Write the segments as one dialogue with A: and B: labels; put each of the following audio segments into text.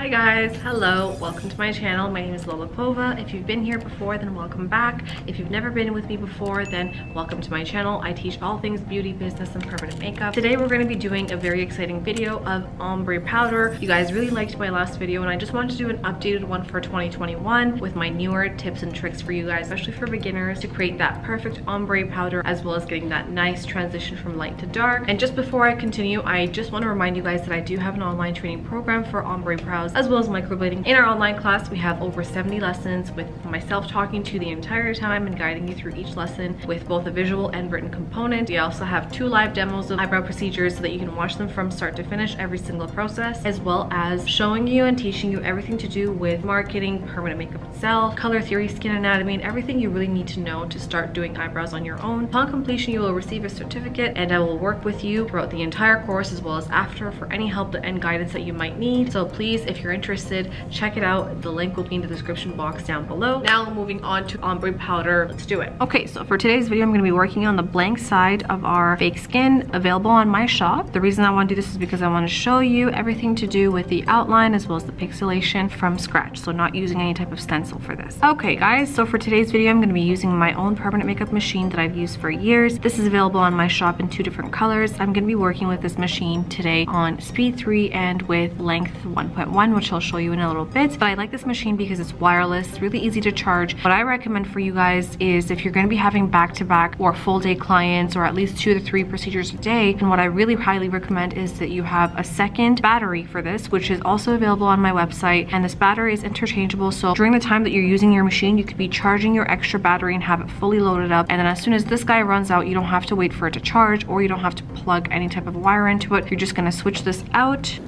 A: Hi guys, hello, welcome to my channel. My name is Lola Pova. If you've been here before, then welcome back. If you've never been with me before, then welcome to my channel. I teach all things beauty, business, and permanent makeup. Today we're going to be doing a very exciting video of ombre powder. You guys really liked my last video and I just wanted to do an updated one for 2021 with my newer tips and tricks for you guys, especially for beginners, to create that perfect ombre powder as well as getting that nice transition from light to dark. And just before I continue, I just want to remind you guys that I do have an online training program for ombre brows as well as microblading. In our online class, we have over 70 lessons with myself talking to you the entire time and guiding you through each lesson with both a visual and written component. We also have 2 live demos of eyebrow procedures so that you can watch them from start to finish, every single process, as well as showing you and teaching you everything to do with marketing, permanent makeup itself, color theory, skin anatomy, and everything you really need to know to start doing eyebrows on your own. Upon completion, you will receive a certificate and I will work with you throughout the entire course as well as after for any help and guidance that you might need. So please, if you're interested, check it out. The link will be in the description box down below. Now moving on to ombre powder, let's do it. Okay, so for today's video, I'm going to be working on the blank side of our fake skin available on my shop. The reason I want to do this is because I want to show you everything to do with the outline as well as the pixelation from scratch, so not using any type of stencil for this. Okay guys, so for today's video, I'm going to be using my own permanent makeup machine that I've used for years. This is available on my shop in 2 different colors. I'm going to be working with this machine today on speed 3 and with length 1.1, which I'll show you in a little bit. But I like this machine because it's wireless, really easy to charge. What I recommend for you guys is if you're going to be having back-to-back or full day clients or at least 2 to 3 procedures a day, and what I really highly recommend is that you have a second battery for this, which is also available on my website. And this battery is interchangeable, so during the time that you're using your machine, you could be charging your extra battery and have it fully loaded up, and then as soon as this guy runs out, you don't have to wait for it to charge or you don't have to plug any type of wire into it. You're just going to switch this out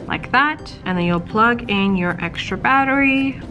A: like that, and then you'll plug in your extra battery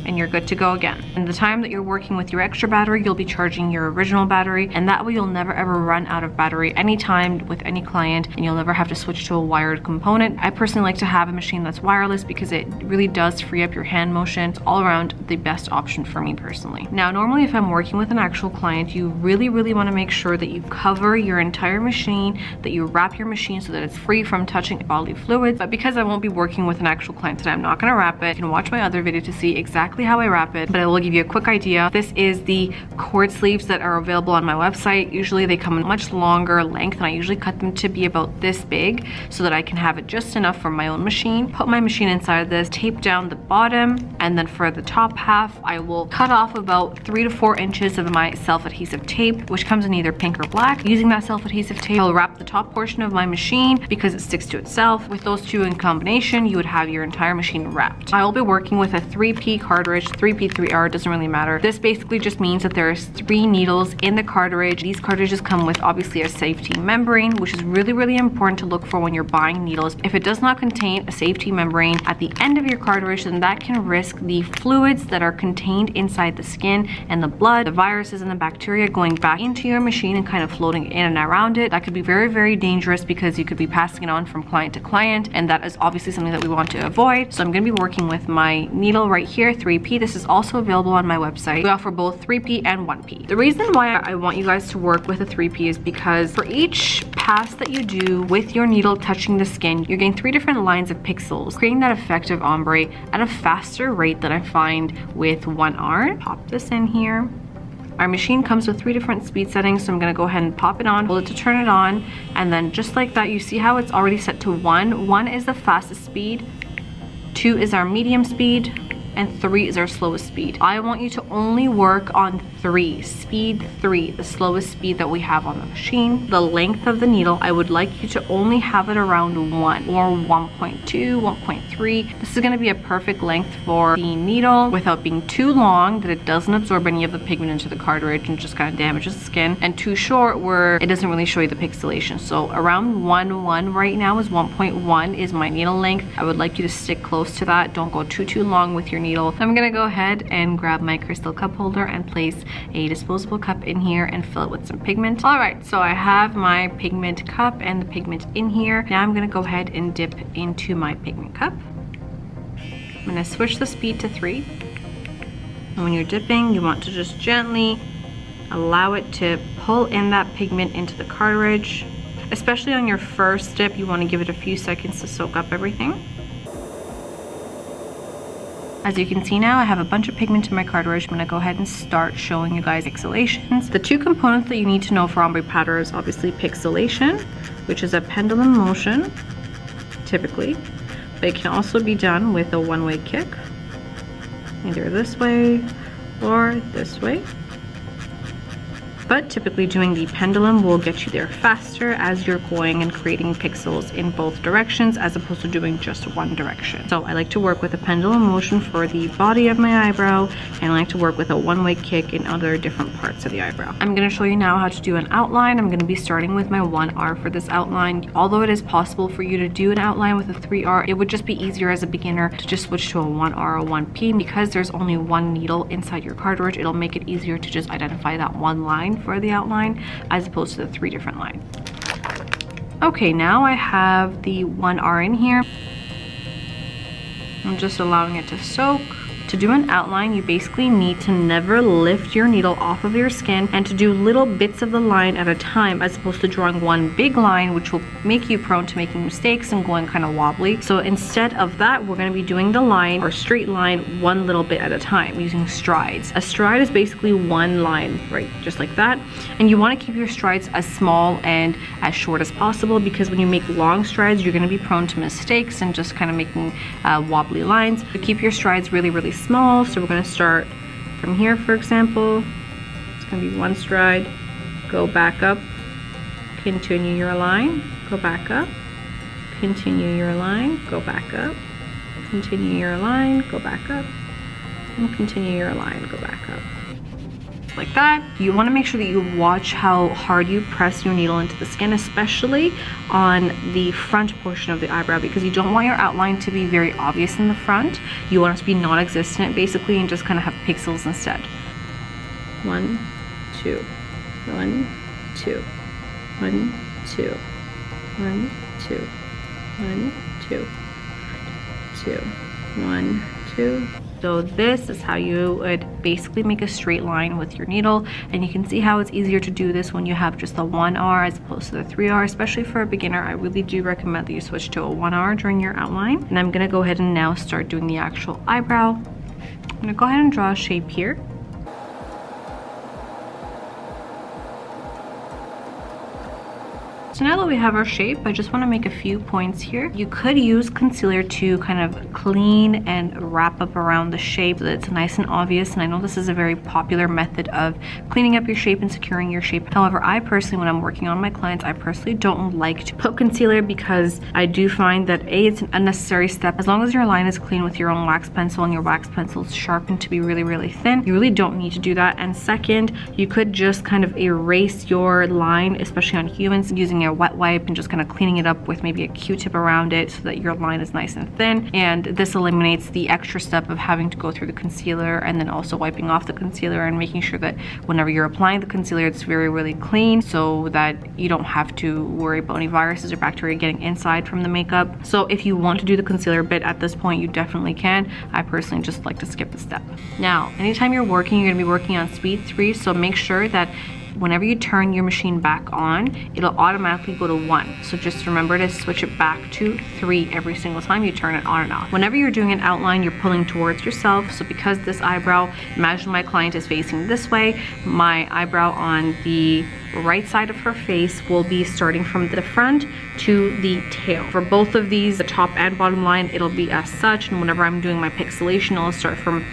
A: and you're good to go again. And the time that you're working with your extra battery, you'll be charging your original battery, and that way you'll never ever run out of battery anytime with any client, and you'll never have to switch to a wired component. I personally like to have a machine that's wireless because it really does free up your hand motion. It's all around the best option for me personally. Now, normally if I'm working with an actual client, you really want to make sure that you cover your entire machine, that you wrap your machine so that it's free from touching bodily fluids. But because I won't be working with an actual client today, I'm not going to wrap it. You can watch my other video to see exactly how I wrap it, but I will give you a quick idea. This is the cord sleeves that are available on my website. Usually they come in much longer length, and I usually cut them to be about this big so that I can have it just enough for my own machine. Put my machine inside of this, tape down the bottom, and then for the top half, I will cut off about 3 to 4 inches of my self-adhesive tape, which comes in either pink or black. Using that self-adhesive tape, I'll wrap the top portion of my machine because it sticks to itself. With those 2 in combination, you would have your entire machine wrapped. I will be working with a 3P cartridge, 3P, 3R, doesn't really matter. This basically just means that there's 3 needles in the cartridge. These cartridges come with obviously a safety membrane, which is really important to look for when you're buying needles. If it does not contain a safety membrane at the end of your cartridge, then that can risk the fluids that are contained inside the skin and the blood, the viruses and the bacteria going back into your machine and kind of floating in and around it. That could be very dangerous because you could be passing it on from client to client, and that is obviously something that we want to avoid. So I'm going to be working with my needle right here, 3P. This is also available on my website. We offer both 3P and 1P. The reason why I want you guys to work with a 3P is because for each pass that you do with your needle touching the skin, you're getting 3 different lines of pixels, creating that effective ombre at a faster rate than I find with 1R. Pop this in here. Our machine comes with 3 different speed settings, so I'm going to go ahead and pop it on, hold it to turn it on, and then just like that, you see how it's already set to 1. 1 is the fastest speed, 2 is our medium speed, and 3 is our slowest speed. I want you to only work on 3, speed 3, the slowest speed that we have on the machine. The length of the needle, I would like you to only have it around 1 or 1.2, 1.3. This is going to be a perfect length for the needle without being too long that it doesn't absorb any of the pigment into the cartridge and just kind of damages the skin, and too short where it doesn't really show you the pixelation. So around 1 right now is 1.1 is my needle length. I would like you to stick close to that. Don't go too long with your needle. I'm gonna go ahead and grab my crystal cup holder and place a disposable cup in here and fill it with some pigment. All right, so I have my pigment cup and the pigment in here. Now I'm gonna go ahead and dip into my pigment cup. I'm gonna switch the speed to 3. And when you're dipping, you want to just gently allow it to pull in that pigment into the cartridge. Especially on your first dip, you want to give it a few seconds to soak up everything. As you can see now, I have a bunch of pigment in my cartridge. I'm going to go ahead and start showing you guys pixelations. The two components that you need to know for ombre powder is obviously pixelation, which is a pendulum motion, typically, but it can also be done with a one-way kick, either this way or this way. But typically doing the pendulum will get you there faster as you're going and creating pixels in both directions as opposed to doing just one direction. So I like to work with a pendulum motion for the body of my eyebrow, and I like to work with a one-way kick in other different parts of the eyebrow. I'm going to show you now how to do an outline. I'm going to be starting with my 1R for this outline. Although it is possible for you to do an outline with a 3R, it would just be easier as a beginner to just switch to a 1R or 1P. Because there's only one needle inside your cartridge, it'll make it easier to just identify that one line for the outline as opposed to the 3 different lines. Okay, now I have the 1R in here. I'm just allowing it to soak. To do an outline, you basically need to never lift your needle off of your skin and to do little bits of the line at a time as opposed to drawing one big line, which will make you prone to making mistakes and going kind of wobbly. So instead of that, we're going to be doing the line or straight line one little bit at a time using strides. A stride is basically one line, right? Just like that. And you want to keep your strides as small and as short as possible, because when you make long strides, you're going to be prone to mistakes and just kind of making wobbly lines. So keep your strides really, really small. So we're going to start from here, for example. It's going to be one stride, go back up, continue your line, go back up, continue your line, go back up, continue your line, go back up, and continue your line, go back up. Like that. You want to make sure that you watch how hard you press your needle into the skin, especially on the front portion of the eyebrow, because you don't want your outline to be very obvious in the front. You want it to be non-existent basically and just kind of have pixels instead. 1, 2, 1, 2, 1, 2, 1, 2, 1, 2, 2, 1, 2. So this is how you would basically make a straight line with your needle, and you can see how it's easier to do this when you have just the 1R as opposed to the 3R. Especially for a beginner, I really do recommend that you switch to a 1R during your outline. And I'm gonna go ahead and now start doing the actual eyebrow. I'm gonna go ahead and draw a shape here. So now that we have our shape, I just want to make a few points here. You could use concealer to kind of clean and wrap up around the shape so that it's nice and obvious. And I know this is a very popular method of cleaning up your shape and securing your shape. However, I personally, when I'm working on my clients, I personally don't like to put concealer because I do find that A, it's an unnecessary step. As long as your line is clean with your own wax pencil and your wax pencil is sharpened to be really, really thin, you really don't need to do that. And second, you could just kind of erase your line, especially on humans, using a wet wipe and just kind of cleaning it up with maybe a Q-tip around it so that your line is nice and thin. And this eliminates the extra step of having to go through the concealer and then also wiping off the concealer and making sure that whenever you're applying the concealer, it's very, really clean so that you don't have to worry about any viruses or bacteria getting inside from the makeup. So if you want to do the concealer bit at this point, you definitely can. I personally just like to skip the step. Now, anytime you're working, you're gonna be working on speed 3, so make sure that whenever you turn your machine back on, it'll automatically go to 1. So just remember to switch it back to 3 every single time you turn it on and off. Whenever you're doing an outline, you're pulling towards yourself. So because this eyebrow, imagine my client is facing this way, my eyebrow on the right side of her face will be starting from the front to the tail. For both of these, the top and bottom line, it'll be as such, and whenever I'm doing my pixelation, I'll start from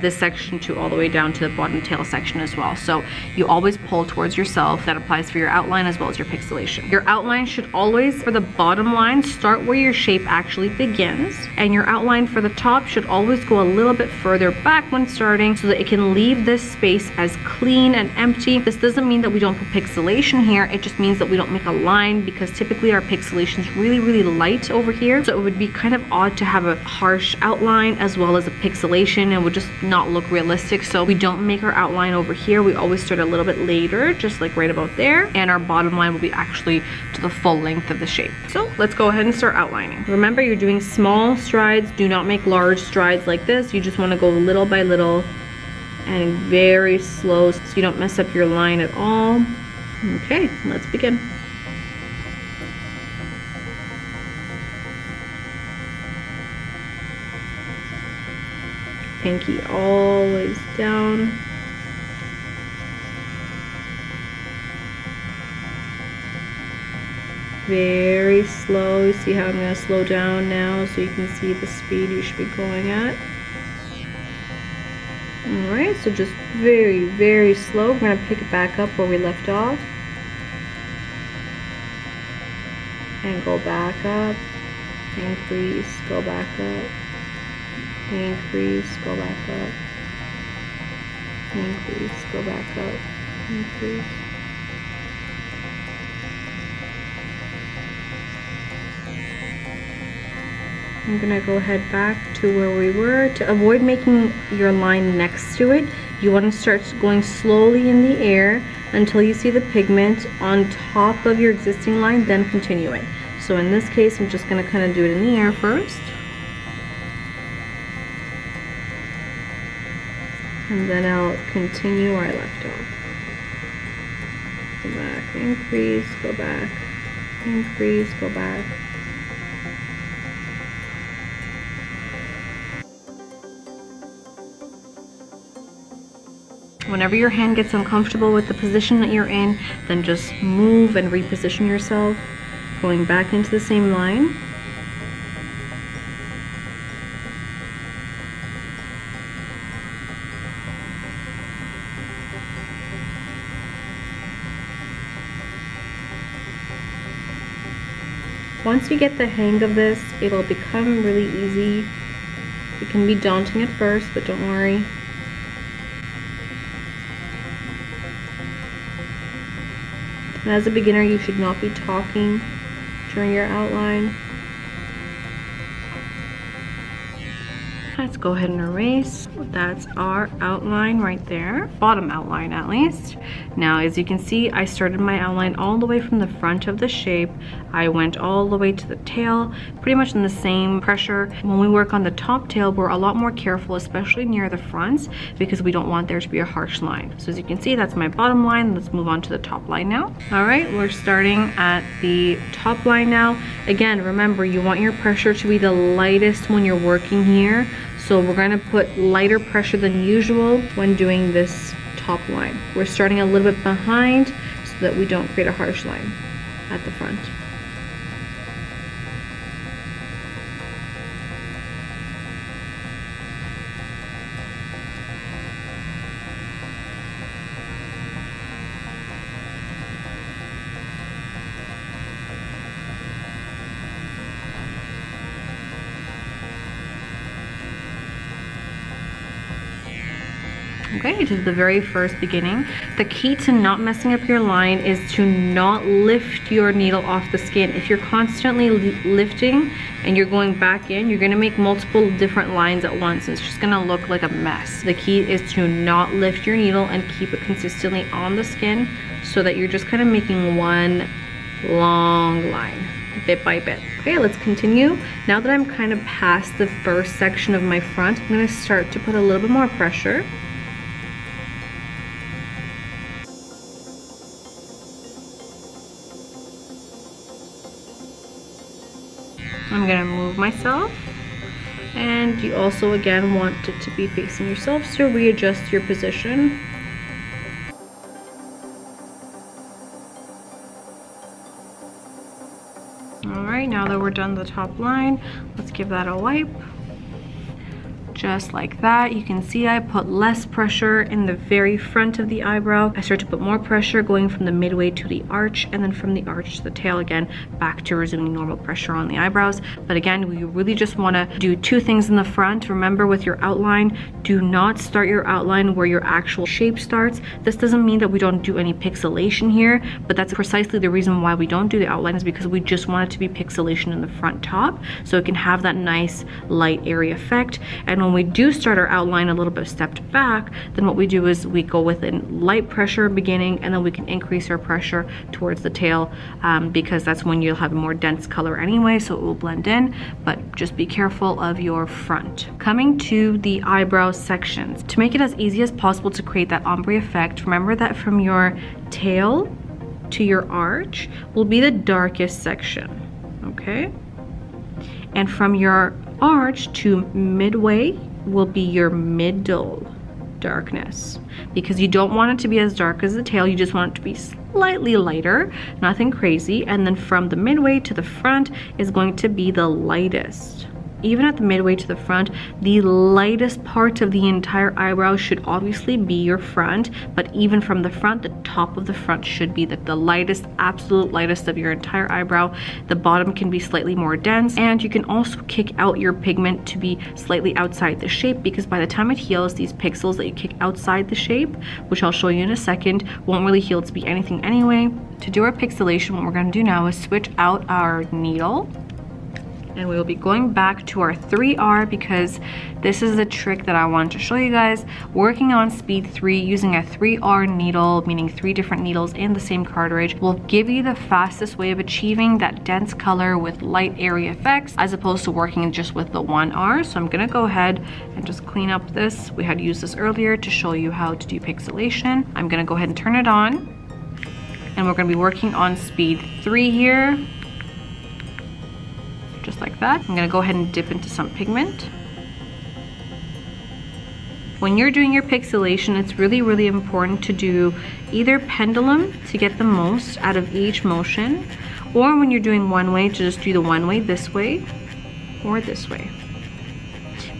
A: this section to all the way down to the bottom tail section as well. So you always pull towards yourself. That applies for your outline as well as your pixelation. Your outline should always, for the bottom line, start where your shape actually begins, and your outline for the top should always go a little bit further back when starting so that it can leave this space as clean and empty. This doesn't mean that we don't put pixelation here, it just means that we don't make a line, because typically our pixelation is really, really light over here. So it would be kind of odd to have a harsh outline as well as a pixelation. It would just not look realistic. So we don't make our outline over here. We always start a little bit later, just like right about there. And our bottom line will be actually to the full length of the shape. So let's go ahead and start outlining. Remember, you're doing small strides. Do not make large strides like this. You just want to go little by little and very slow so you don't mess up your line at all. Okay, let's begin. pinky always down. Very slow. You see how I'm going to slow down now so you can see the speed you should be going at. Alright, so just very, very slow. We're going to pick it back up where we left off. And go back up. Increase, go back up. Increase, go back up. Increase, go back up. Increase. I'm gonna go ahead back to where we were. To avoid making your line next to it, you want to start going slowly in the air until you see the pigment on top of your existing line, then continue it. So in this case, I'm just gonna kind of do it in the air first. And then I'll continue where I left off. Go back, increase, go back, increase, go back. Whenever your hand gets uncomfortable with the position that you're in, then just move and reposition yourself, going back into the same line. Once you get the hang of this, it'll become really easy. It can be daunting at first, but don't worry. And as a beginner, you should not be talking during your outline. Let's go ahead and erase. That's our outline right there. Bottom outline at least. Now, as you can see, I started my outline all the way from the front of the shape. I went all the way to the tail, pretty much in the same pressure. When we work on the top tail, we're a lot more careful, especially near the fronts, because we don't want there to be a harsh line. So as you can see, that's my bottom line. Let's move on to the top line now. All right, we're starting at the top line now. Again, remember, you want your pressure to be the lightest when you're working here. So we're going to put lighter pressure than usual when doing this top line. We're starting a little bit behind so that we don't create a harsh line at the front. Okay, to the very first beginning. The key to not messing up your line is to not lift your needle off the skin. If you're constantly lifting and you're going back in, you're gonna make multiple different lines at once. It's just gonna look like a mess. The key is to not lift your needle and keep it consistently on the skin so that you're just kind of making one long line, bit by bit. Okay, let's continue. Now that I'm kind of past the first section of my front, I'm gonna start to put a little bit more pressure. I'm gonna move myself, and you also again want it to be facing yourself, so readjust your position. Alright, now that we're done the top line, let's give that a wipe. Just like that. You can see I put less pressure in the very front of the eyebrow. I start to put more pressure going from the midway to the arch, and then from the arch to the tail again, back to resuming normal pressure on the eyebrows. But again, we really just want to do two things in the front. Remember, with your outline, do not start your outline where your actual shape starts. This doesn't mean that we don't do any pixelation here, but that's precisely the reason why we don't do the outline, is because we just want it to be pixelation in the front top, so it can have that nice light airy effect. And when we do start our outline a little bit stepped back, then what we do is we go with a light pressure beginning, and then we can increase our pressure towards the tail, because that's when you'll have a more dense color anyway, so it will blend in. But just be careful of your front. Coming to the eyebrow sections, to make it as easy as possible to create that ombre effect, remember that from your tail to your arch will be the darkest section, okay? And from your arch to midway will be your middle darkness, because you don't want it to be as dark as the tail. You just want it to be slightly lighter, nothing crazy. And then from the midway to the front is going to be the lightest. Even at the midway to the front, the lightest part of the entire eyebrow should obviously be your front, but even from the front, the top of the front should be the lightest, absolute lightest of your entire eyebrow. The bottom can be slightly more dense, and you can also kick out your pigment to be slightly outside the shape, because by the time it heals, these pixels that you kick outside the shape, which I'll show you in a second, won't really heal to be anything anyway. To do our pixelation, what we're going to do now is switch out our needle. And we will be going back to our 3R, because this is the trick that I wanted to show you guys. Working on speed 3 using a 3R needle, meaning 3 different needles in the same cartridge, will give you the fastest way of achieving that dense color with light area effects, as opposed to working just with the 1R. So I'm gonna go ahead and just clean up this. We had used this earlier to show you how to do pixelation. I'm gonna go ahead and turn it on. And we're gonna be working on speed 3 here. Just like that. I'm gonna go ahead and dip into some pigment. When you're doing your pixelation, it's really, really important to do either pendulum to get the most out of each motion, or when you're doing one way, to just do the one way this way or this way.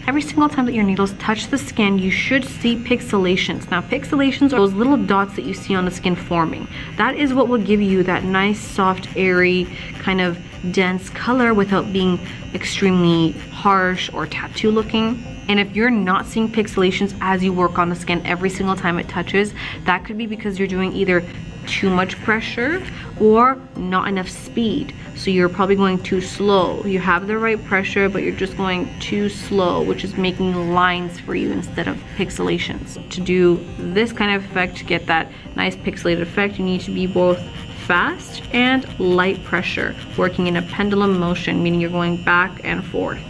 A: Every single time that your needles touch the skin, you should see pixelations. Now, pixelations are those little dots that you see on the skin forming. That is what will give you that nice, soft, airy, kind of dense color without being extremely harsh or tattoo looking. And if you're not seeing pixelations as you work on the skin every single time it touches, that could be because you're doing either too much pressure or not enough speed. So you're probably going too slow. You have the right pressure, but you're just going too slow, which is making lines for you instead of pixelations. To do this kind of effect, to get that nice pixelated effect, you need to be both fast and light pressure, working in a pendulum motion, meaning you're going back and forth.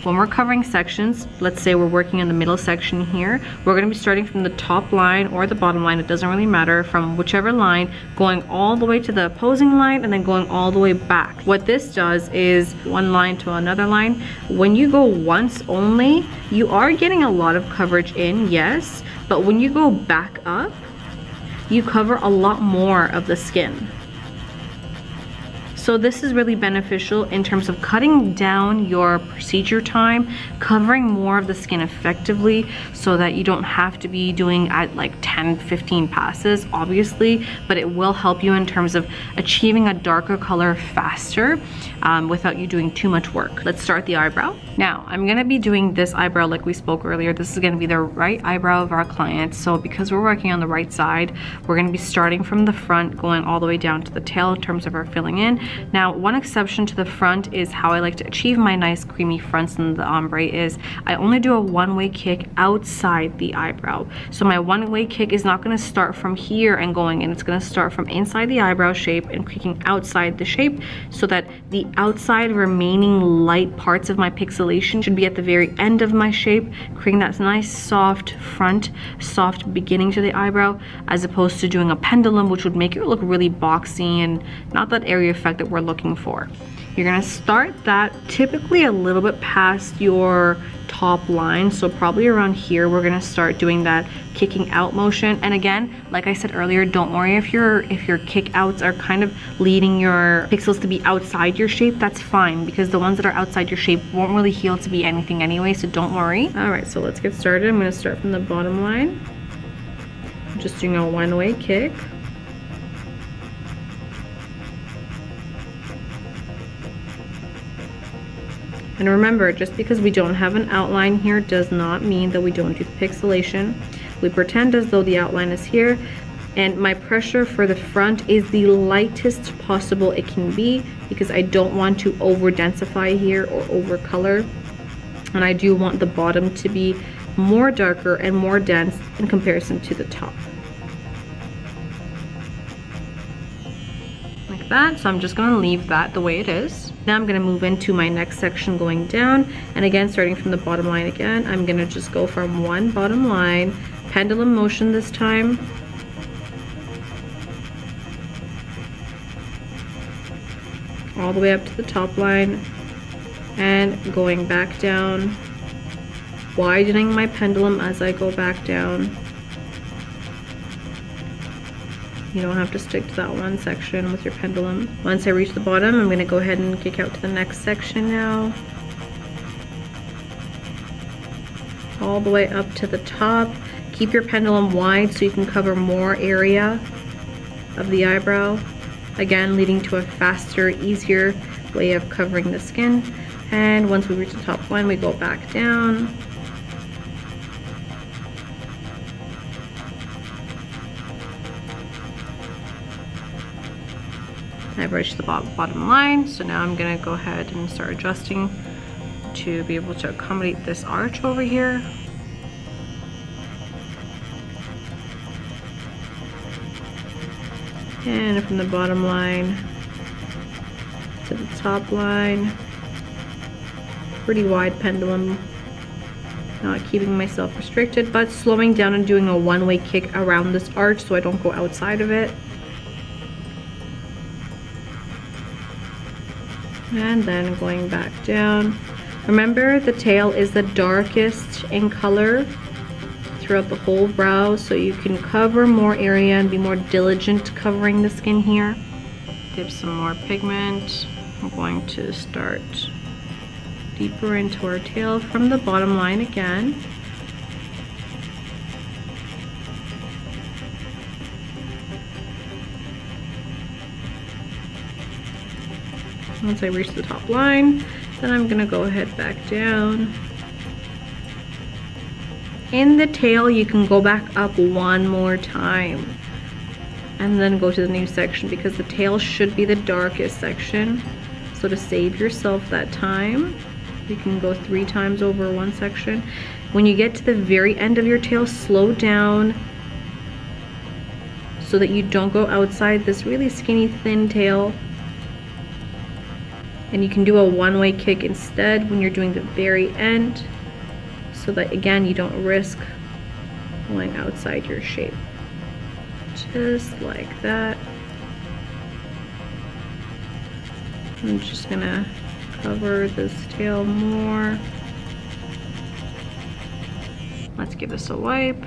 A: When we're covering sections, let's say we're working on the middle section here, we're going to be starting from the top line or the bottom line, it doesn't really matter, from whichever line, going all the way to the opposing line and then going all the way back. What this does is one line to another line. When you go once only, you are getting a lot of coverage in, yes, but when you go back up, you cover a lot more of the skin. So this is really beneficial in terms of cutting down your procedure time, covering more of the skin effectively, so that you don't have to be doing at like 10-15 passes, obviously, but it will help you in terms of achieving a darker color faster without you doing too much work. Let's start the eyebrow. Now, I'm gonna be doing this eyebrow like we spoke earlier. This is gonna be the right eyebrow of our client. So because we're working on the right side, we're gonna be starting from the front, going all the way down to the tail in terms of our filling in. Now, one exception to the front is how I like to achieve my nice creamy fronts in the ombre is I only do a one-way kick outside the eyebrow. So my one-way kick is not gonna start from here and going in. It's gonna start from inside the eyebrow shape and kicking outside the shape, so that the outside remaining light parts of my pixelation should be at the very end of my shape, creating that nice soft front, soft beginning to the eyebrow, as opposed to doing a pendulum, which would make it look really boxy and not that area effect that we're looking for. You're gonna start that typically a little bit past your top line, so probably around here we're gonna start doing that kicking out motion. And again, like I said earlier, don't worry if your kick outs are kind of leading your pixels to be outside your shape. That's fine, because the ones that are outside your shape won't really heal to be anything anyway, so don't worry. All right, so let's get started. I'm gonna start from the bottom line, just doing a one-way kick. And remember, just because we don't have an outline here does not mean that we don't do pixelation. We pretend as though the outline is here, and my pressure for the front is the lightest possible it can be, because I don't want to over densify here or over color. And I do want the bottom to be more darker and more dense in comparison to the top. Like that, so I'm just gonna leave that the way it is. Now I'm gonna move into my next section going down, and again, starting from the bottom line again, I'm gonna just go from one bottom line, pendulum motion this time. all the way up to the top line and going back down, widening my pendulum as I go back down. You don't have to stick to that one section with your pendulum. Once I reach the bottom, I'm going to go ahead and kick out to the next section now. All the way up to the top. Keep your pendulum wide so you can cover more area of the eyebrow. Again, leading to a faster, easier way of covering the skin. And once we reach the top line, we go back down. I've reached the bottom line, so now I'm gonna go ahead and start adjusting to be able to accommodate this arch over here. And from the bottom line to the top line, pretty wide pendulum, not keeping myself restricted, but slowing down and doing a one-way kick around this arch so I don't go outside of it. And then going back down. Remember, the tail is the darkest in color throughout the whole brow, so you can cover more area and be more diligent covering the skin here. Dip some more pigment. I'm going to start deeper into our tail from the bottom line again. Once I reach the top line, then I'm gonna go ahead back down. In the tail, you can go back up one more time and then go to the new section, because the tail should be the darkest section. So to save yourself that time, you can go 3 times over one section. When you get to the very end of your tail, slow down so that you don't go outside this really skinny, thin tail. And you can do a one-way kick instead when you're doing the very end, so that again you don't risk going outside your shape. Just like that. I'm just gonna cover this tail more. Let's give this a wipe.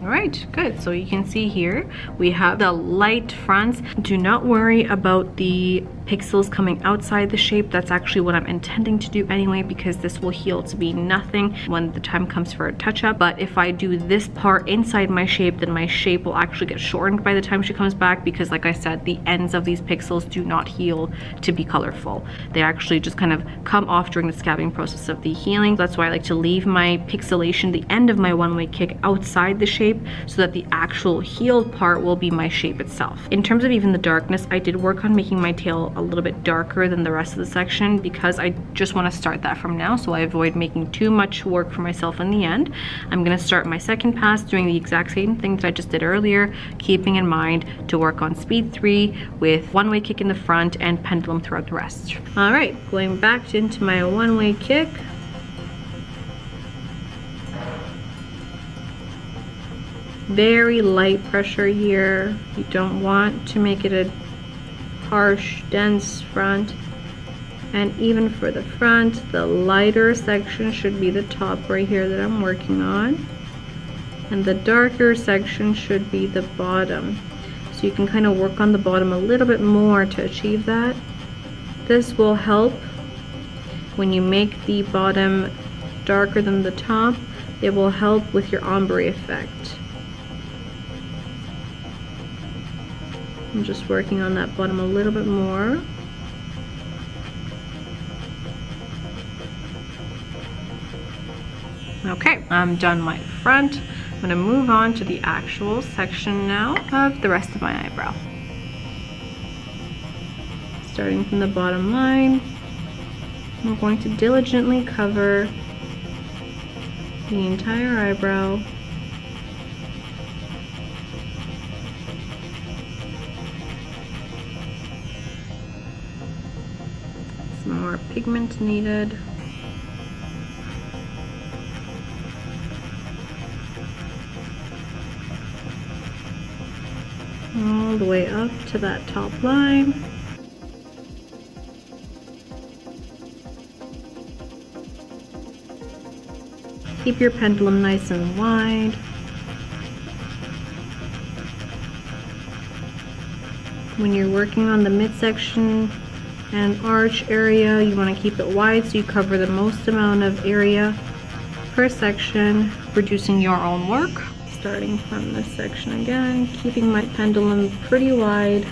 A: All right, good. So you can see here we have the light fronts. Do not worry about the pixels coming outside the shape. That's actually what I'm intending to do anyway, because this will heal to be nothing when the time comes for a touch-up. But if I do this part inside my shape, then my shape will actually get shortened by the time she comes back, because like I said, the ends of these pixels do not heal to be colorful. They actually just kind of come off during the scabbing process of the healing. That's why I like to leave my pixelation, the end of my one-way kick, outside the shape, so that the actual healed part will be my shape itself. In terms of even the darkness, I did work on making my tail a little bit darker than the rest of the section, because I just want to start that from now, so I avoid making too much work for myself in the end. I'm going to start my second pass doing the exact same thing that I just did earlier, keeping in mind to work on speed 3 with one-way kick in the front and pendulum throughout the rest. All right, going back into my one-way kick. Very light pressure here. You don't want to make it a harsh, dense front. And even for the front, the lighter section should be the top right here that I'm working on. And the darker section should be the bottom. So you can kind of work on the bottom a little bit more to achieve that. This will help when you make the bottom darker than the top. It will help with your ombre effect. I'm just working on that bottom a little bit more. Okay, I'm done my front. I'm gonna move on to the actual section now of the rest of my eyebrow. Starting from the bottom line, I'm going to diligently cover the entire eyebrow. Some more pigment needed. All the way up to that top line. Keep your pendulum nice and wide. When you're working on the midsection and arch area, you want to keep it wide so you cover the most amount of area per section, reducing your own work. Starting from this section again, keeping my pendulum pretty wide.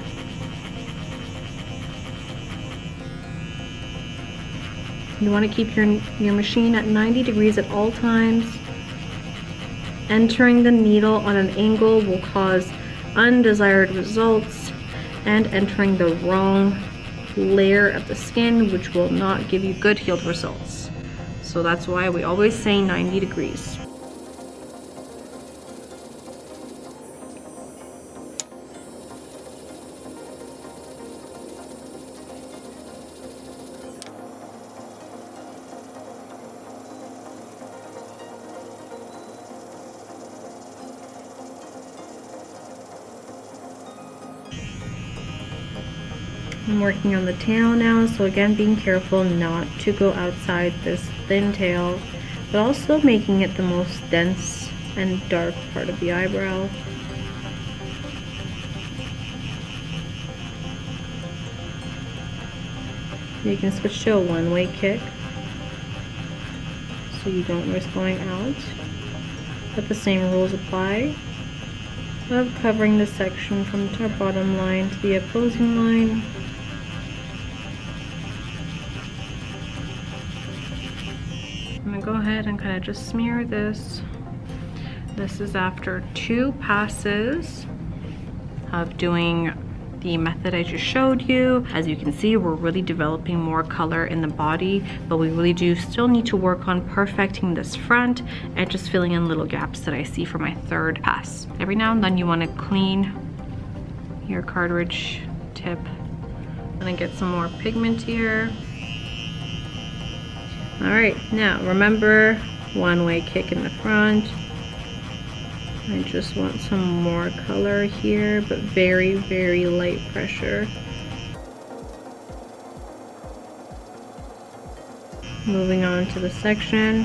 A: You want to keep your machine at 90 degrees at all times. Entering the needle on an angle will cause undesired results, and entering the wrong layer of the skin, which will not give you good healed results. So that's why we always say 90 degrees. I'm working on the tail now, so again being careful not to go outside this thin tail, but also making it the most dense and dark part of the eyebrow. You can switch to a one-way kick so you don't risk going out, but the same rules apply of covering the section from our bottom line to the opposing line. I'm gonna go ahead and kind of just smear this. This is after 2 passes of doing the method I just showed you. As you can see, we're really developing more color in the body, but we really do still need to work on perfecting this front and just filling in little gaps that I see for my 3rd pass. Every now and then you want to clean your cartridge tip. I'm gonna get some more pigment here. Alright, now remember, one-way kick in the front. I just want some more color here, but very, very light pressure. Moving on to the section.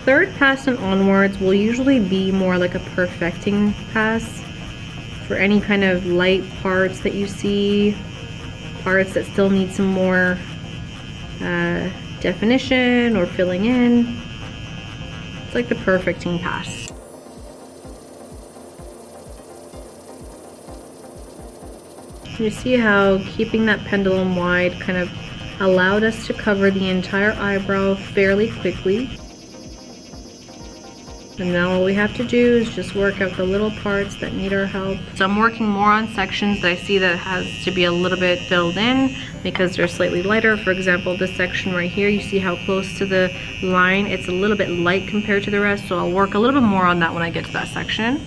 A: 3rd pass and onwards will usually be more like a perfecting pass for any kind of light parts that you see, parts that still need some more definition or filling in. It's like the perfecting pass. You see how keeping that pendulum wide kind of allowed us to cover the entire eyebrow fairly quickly. And now all we have to do is just work out the little parts that need our help. So I'm working more on sections that I see that has to be a little bit filled in because they're slightly lighter. For example, this section right here, you see how close to the line it's a little bit light compared to the rest, so I'll work a little bit more on that when I get to that section.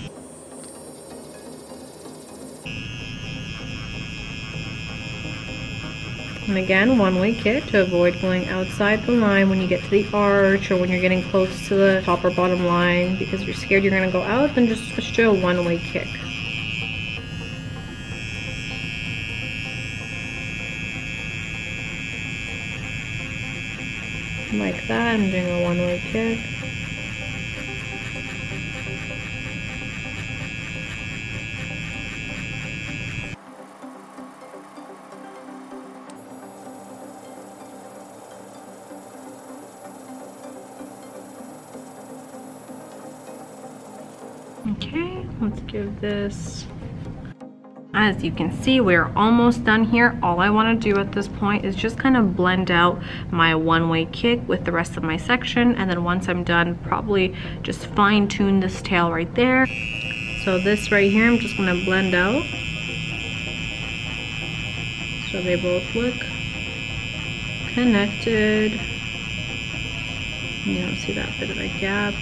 A: And again, one-way kick to avoid going outside the line when you get to the arch or when you're getting close to the top or bottom line because you're scared you're going to go out, then just switch to a one-way kick. Like that, I'm doing a one-way kick. Okay, let's give this, as you can see, we're almost done here. All I want to do at this point is just kind of blend out my one-way kick with the rest of my section, and then once I'm done, probably just fine-tune this tail right there. So this right here, I'm just going to blend out so they both look connected. You don't see that bit of a gap.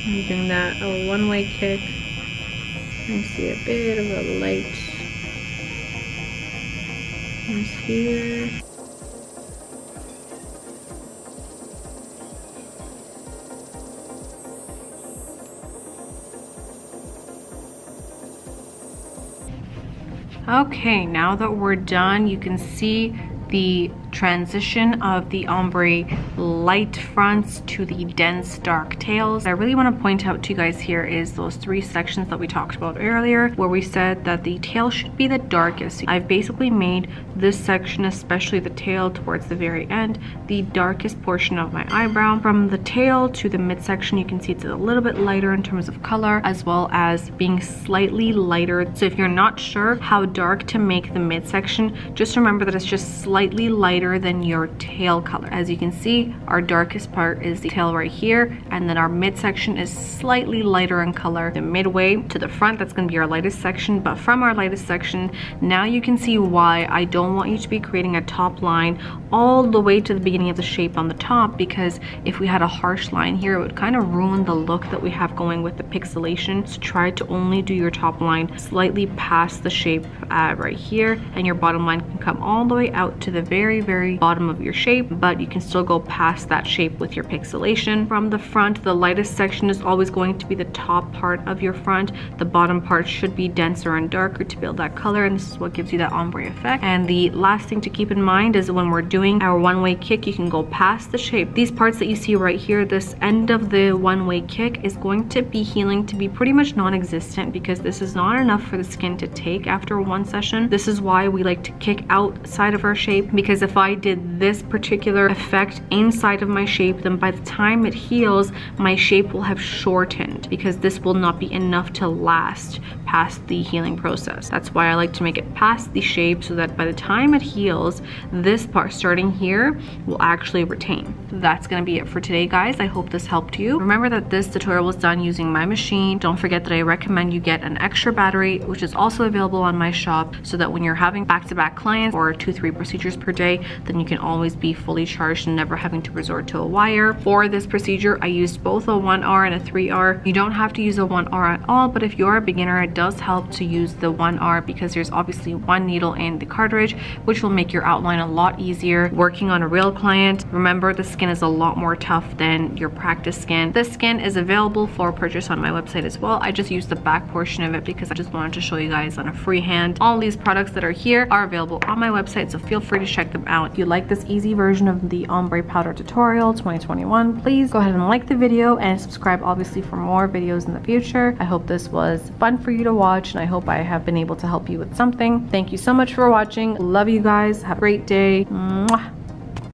A: I'm doing that a one-way kick. I see a bit of a light here. Okay, now that we're done, you can see the transition of the ombre light fronts to the dense dark tails. What I really want to point out to you guys here is those 3 sections that we talked about earlier, where we said that the tail should be the darkest. I've basically made this section, especially the tail towards the very end, the darkest portion of my eyebrow. From the tail to the midsection, you can see it's a little bit lighter in terms of color, as well as being slightly lighter. So if you're not sure how dark to make the midsection, just remember that it's just slightly lighter than your tail color. As you can see, our darkest part is the tail right here, and then our midsection is slightly lighter in color. The midway to the front, that's going to be our lightest section. But from our lightest section, now you can see why I don't want you to be creating a top line all the way to the beginning of the shape on the top, because if we had a harsh line here, it would kind of ruin the look that we have going with the pixelation. So try to only do your top line slightly past the shape right here, and your bottom line can come all the way out to the very, very bottom of your shape, but you can still go past that shape with your pixelation. From the front, the lightest section is always going to be the top part of your front. The bottom part should be denser and darker to build that color, and this is what gives you that ombre effect. And the last thing to keep in mind is when we're doing our one-way kick, you can go past the shape. These parts that you see right here, this end of the one-way kick is going to be healing to be pretty much non-existent, because this is not enough for the skin to take after one session. This is why we like to kick outside of our shape, because if I did this particular effect inside of my shape, then by the time it heals, my shape will have shortened, because this will not be enough to last past the healing process. That's why I like to make it past the shape, so that by the time it heals, this part starting here will actually retain. That's gonna be it for today, guys. I hope this helped you. Remember that this tutorial was done using my machine. Don't forget that I recommend you get an extra battery, which is also available on my shop, so that when you're having back-to-back clients or 2-3 procedures per day, then you can always be fully charged and never having to resort to a wire. For this procedure, I used both a 1R and a 3R. You don't have to use a 1R at all, but if you're a beginner, it does help to use the 1R, because there's obviously one needle in the cartridge, which will make your outline a lot easier. Working on a real client, remember the skin is a lot more tough than your practice skin. This skin is available for purchase on my website as well. I just used the back portion of it because I just wanted to show you guys on a free hand. All these products that are here are available on my website, so feel free to check them out. If you like this easy version of the ombre powder tutorial 2021, please go ahead and like the video and subscribe obviously for more videos in the future. I hope this was fun for you to watch, and I hope I have been able to help you with something. Thank you so much for watching. Love you guys. Have a great day. Mwah.